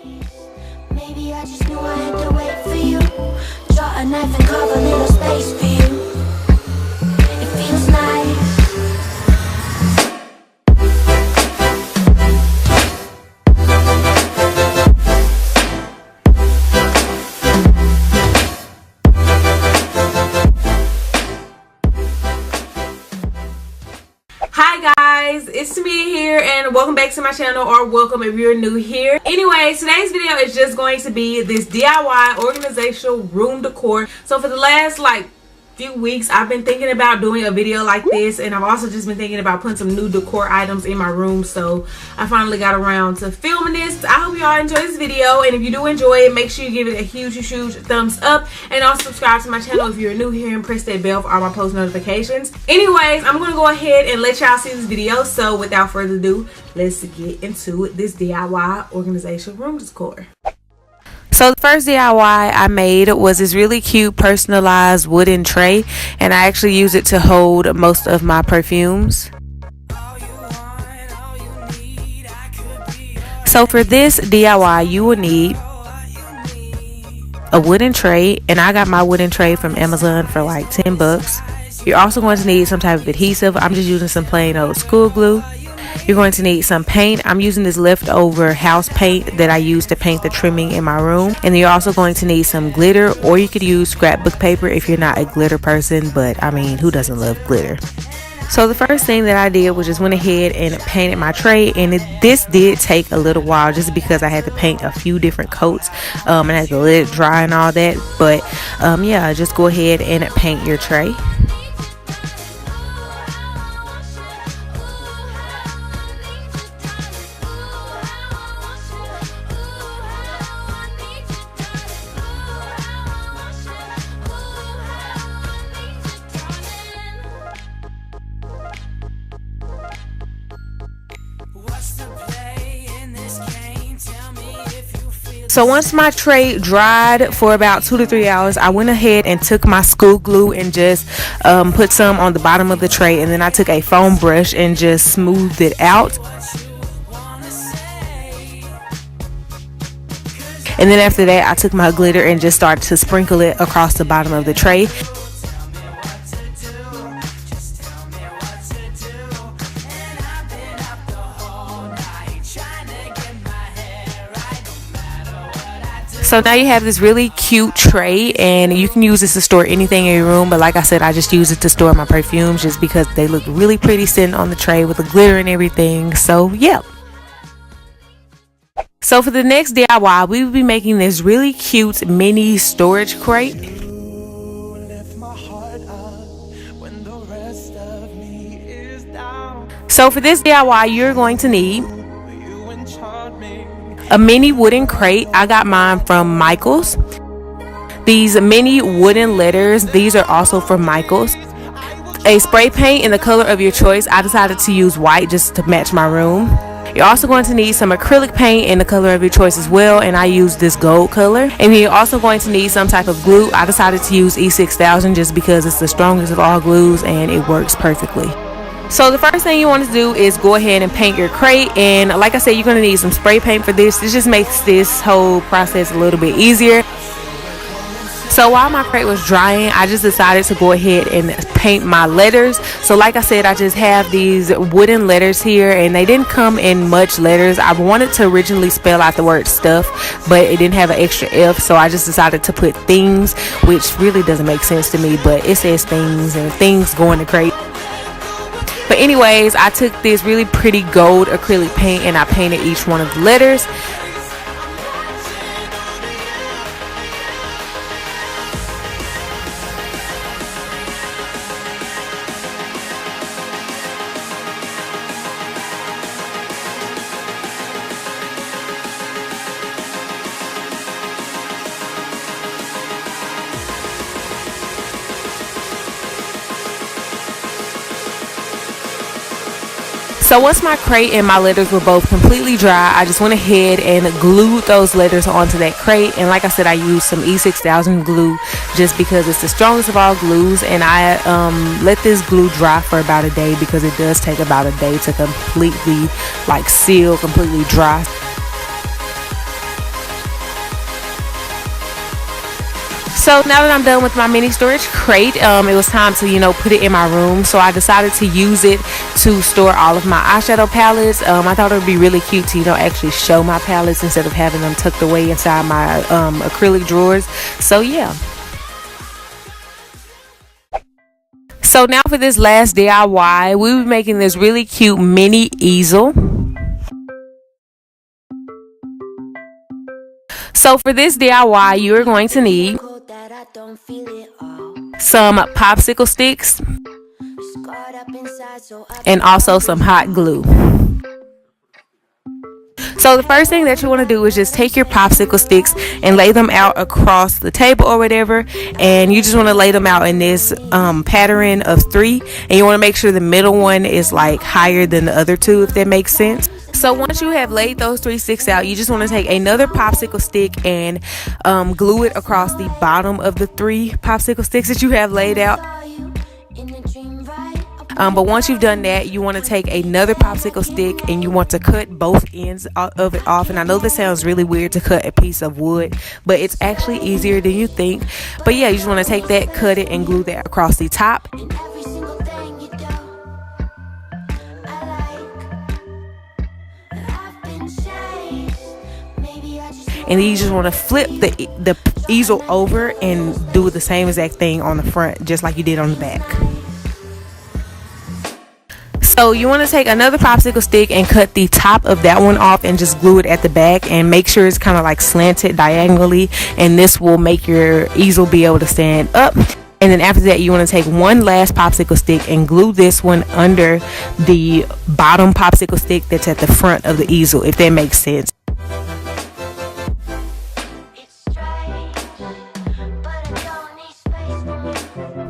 Maybe I just knew I had to wait for you. Draw a knife and carve a little space for you. It feels nice. Hi guys, it's Tamia here and welcome back to my channel, or welcome if you're new here. Anyway, today's video is just going to be this DIY organizational room decor. So for the last few weeks I've been thinking about doing a video like this, and I've also just been thinking about putting some new decor items in my room, so I finally got around to filming this. I hope y'all enjoy this video, and if you do enjoy it, make sure you give it a huge thumbs up, and also subscribe to my channel if you're new here and press that bell for all my post notifications. Anyways, I'm gonna go ahead and let y'all see this video, so without further ado, let's get into this DIY organizational room decor. So the first DIY I made was this really cute personalized wooden tray, and I actually use it to hold most of my perfumes. So for this DIY you will need a wooden tray, and I got my wooden tray from Amazon for like 10 bucks. You're also going to need some type of adhesive. I'm just using some plain old school glue. You're going to need some paint. I'm using this leftover house paint that I used to paint the trimming in my room. And you're also going to need some glitter, or you could use scrapbook paper if you're not a glitter person, but I mean, who doesn't love glitter? So the first thing that I did was just went ahead and painted my tray, and this did take a little while just because I had to paint a few different coats and I had to let it dry and all that. But yeah, just go ahead and paint your tray. So once my tray dried for about 2 to 3 hours, I went ahead and took my school glue and just put some on the bottom of the tray, and then I took a foam brush and just smoothed it out. And then after that, I took my glitter and just started to sprinkle it across the bottom of the tray. So now you have this really cute tray, and you can use this to store anything in your room, but like I said, I just use it to store my perfumes just because they look really pretty sitting on the tray with the glitter and everything. So yeah. So for the next DIY, we will be making this really cute mini storage crate. So for this DIY, you're going to need a mini wooden crate. I got mine from Michaels. These mini wooden letters, these are also from Michaels. A spray paint in the color of your choice. I decided to use white just to match my room. You're also going to need some acrylic paint in the color of your choice as well, and I used this gold color. And you're also going to need some type of glue. I decided to use E6000 just because it's the strongest of all glues and it works perfectly. So the first thing you want to do is go ahead and paint your crate, and like I said, you're going to need some spray paint for this. This just makes this whole process a little bit easier. So while my crate was drying, I just decided to go ahead and paint my letters. So like I said, I just have these wooden letters here, and they didn't come in much letters. I wanted to originally spell out the word stuff, but it didn't have an extra F, so I just decided to put things, which really doesn't make sense to me, but it says things, and things go in the crate. But anyways, I took this really pretty gold acrylic paint and I painted each one of the letters. So once my crate and my letters were both completely dry, I just went ahead and glued those letters onto that crate. And like I said, I used some E6000 glue just because it's the strongest of all glues. And I let this glue dry for about a day because it does take about a day to completely seal, completely dry. So now that I'm done with my mini storage crate, it was time to, you know, put it in my room. So I decided to use it to store all of my eyeshadow palettes. I thought it would be really cute to, you know, actually show my palettes instead of having them tucked away inside my acrylic drawers. So yeah. So now for this last DIY, we will be making this really cute mini easel. So for this DIY, you are going to need some popsicle sticks and also some hot glue. So the first thing that you want to do is just take your popsicle sticks and lay them out across the table or whatever, and you just want to lay them out in this pattern of 3, and you want to make sure the middle one is like higher than the other 2, if that makes sense. So once you have laid those 3 sticks out, you just want to take another popsicle stick and glue it across the bottom of the 3 popsicle sticks that you have laid out. But once you've done that, you want to take another popsicle stick and you want to cut both ends of it off. And I know this sounds really weird to cut a piece of wood, but it's actually easier than you think. But yeah, you just want to take that, cut it, and glue that across the top. And then you just want to flip the easel over and do the same exact thing on the front, just like you did on the back. So you want to take another popsicle stick and cut the top of that one off and just glue it at the back, and make sure it's kind of like slanted diagonally, and this will make your easel be able to stand up. And then after that, you want to take one last popsicle stick and glue this one under the bottom popsicle stick that's at the front of the easel, if that makes sense.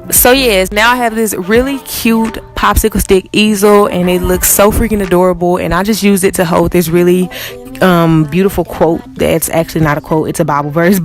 So yes, now I have this really cute popsicle stick easel, and it looks so freaking adorable, and I just used it to hold this really beautiful quote. That's actually not a quote, it's a Bible verse.